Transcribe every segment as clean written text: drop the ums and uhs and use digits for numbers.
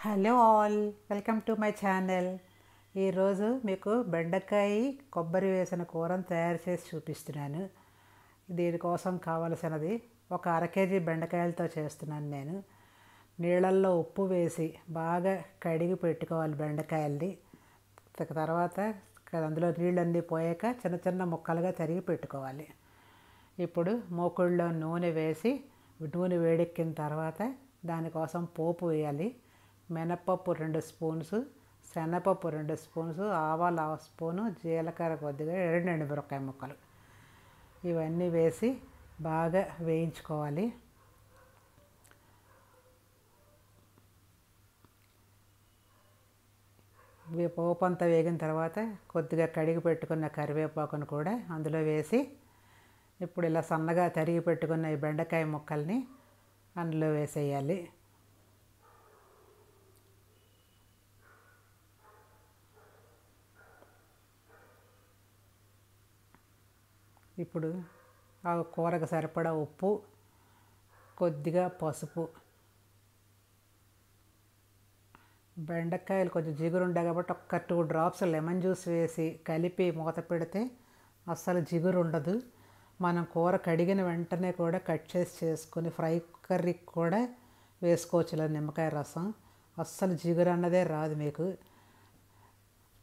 Hello all, welcome to my channel. ఈరోజు మీకు బెండకాయ కొబ్బరి వేసిన కూరను తయారు చేసి చూపిస్తున్నాను. దీనికోసం కావలసినది ఒక అర కేజీ బెండకాయలతో చేస్తున్నాను నేను. నీళ్ళల్లో ఉప్పు వేసి బాగా కడిగి పెట్టుకోవాలి బెండకాయల్ని. తర్వాత అందులో నీళ్ళన్నీ పోయాక చిన్న చిన్న ముక్కలుగా తరిగి పెట్టుకోవాలి. ఇప్పుడు మూకుళ్ళలో నూనె వేసి నూనె వేడెక్కిన తర్వాత దానికోసం పోపు వేయాలి. మినపప్పు 2 స్పూన్స్, శనగపప్పు 2 స్పూన్స్, ఆవాలు 1 స్పూను, జీలకర్ర కొద్దిగా, 2 ఎండుమిరపకాయ ముక్కలు ఇవన్నీ వేసి బాగా వేయించుకోవాలి. పోపు అంతా వేగిన తర్వాత కొద్దిగా కడిగి పెట్టుకున్న కరివేపాకును కూడా అందులో వేసి ఇప్పుడు ఇలా సన్నగా తరిగి పెట్టుకున్న ఈ బెండకాయ ముక్కల్ని అందులో వేసేయాలి. ఇప్పుడు ఆ కూరకు సరిపడా ఉప్పు, కొద్దిగా పసుపు, బెండకాయలు కొంచెం జిగురు ఉంటాయి కాబట్టి ఒక్క 2 డ్రాప్స్ లెమన్ జ్యూస్ వేసి కలిపి మూత పెడితే అస్సలు జిగురు ఉండదు. మనం కూర కడిగిన వెంటనే కూడా కట్ చేసి చేసుకుని ఫ్రై కర్రీకి కూడా వేసుకోవచ్చు ఇలా నిమ్మకాయ రసం. అస్సలు జిగురు అన్నదే రాదు మీకు,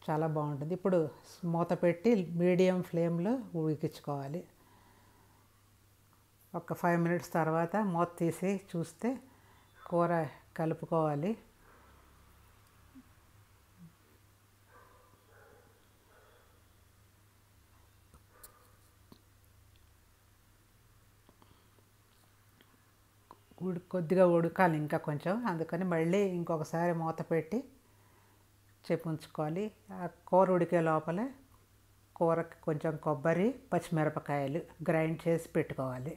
చాలా బాగుంటుంది. ఇప్పుడు మూత పెట్టి మీడియం ఫ్లేమ్లో ఉడికించుకోవాలి. ఒక 5 మినిట్స్ తర్వాత మూత తీసి చూస్తే కూర కలుపుకోవాలి. కొద్దిగా ఉడకాలి ఇంకా కొంచెం, అందుకని మళ్ళీ ఇంకొకసారి మూత పెట్టి ఉంచుకోవాలి. ఆ కూర ఉడికే లోపల కూరకి కొంచెం కొబ్బరి, పచ్చిమిరపకాయలు గ్రైండ్ చేసి పెట్టుకోవాలి.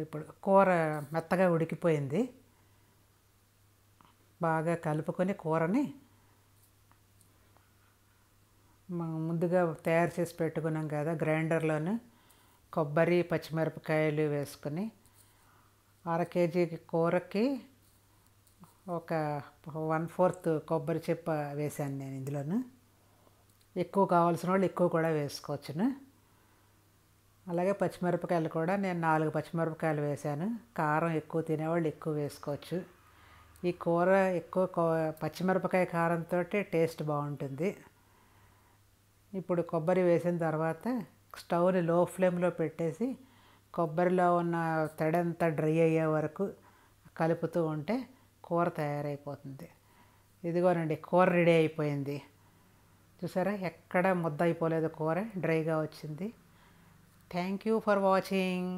ఇప్పుడు కూర మెత్తగా ఉడికిపోయింది. బాగా కలుపుకొని కూరని ముందుగా తయారు చేసి పెట్టుకున్నాం కదా గ్రైండర్లోనే కొబ్బరి, పచ్చిమిరపకాయలు వేసుకొని అర కేజీ కూరకి ఒక 1/4 కొబ్బరి చిప్ప వేసాను నేను ఇందులోను. ఎక్కువ కావాల్సిన వాళ్ళు ఎక్కువ కూడా వేసుకోవచ్చును. అలాగే పచ్చిమిరపకాయలు కూడా నేను 4 పచ్చిమిరపకాయలు వేసాను. కారం ఎక్కువ తినేవాళ్ళు ఎక్కువ వేసుకోవచ్చు. ఈ కూర ఎక్కువ పచ్చిమిరపకాయ కారంతో టేస్ట్ బాగుంటుంది. ఇప్పుడు కొబ్బరి వేసిన తర్వాత స్టవ్ని లో ఫ్లేమ్లో పెట్టేసి కొబ్బరిలో ఉన్న తడంతా డ్రై అయ్యే వరకు కలుపుతూ ఉంటే కూర తయారైపోతుంది. ఇదిగోనండి, కూర రెడీ అయిపోయింది. చూసారా, ఎక్కడ ముద్ద అయిపోలేదు, కూర డ్రైగా వచ్చింది. Thank you for watching.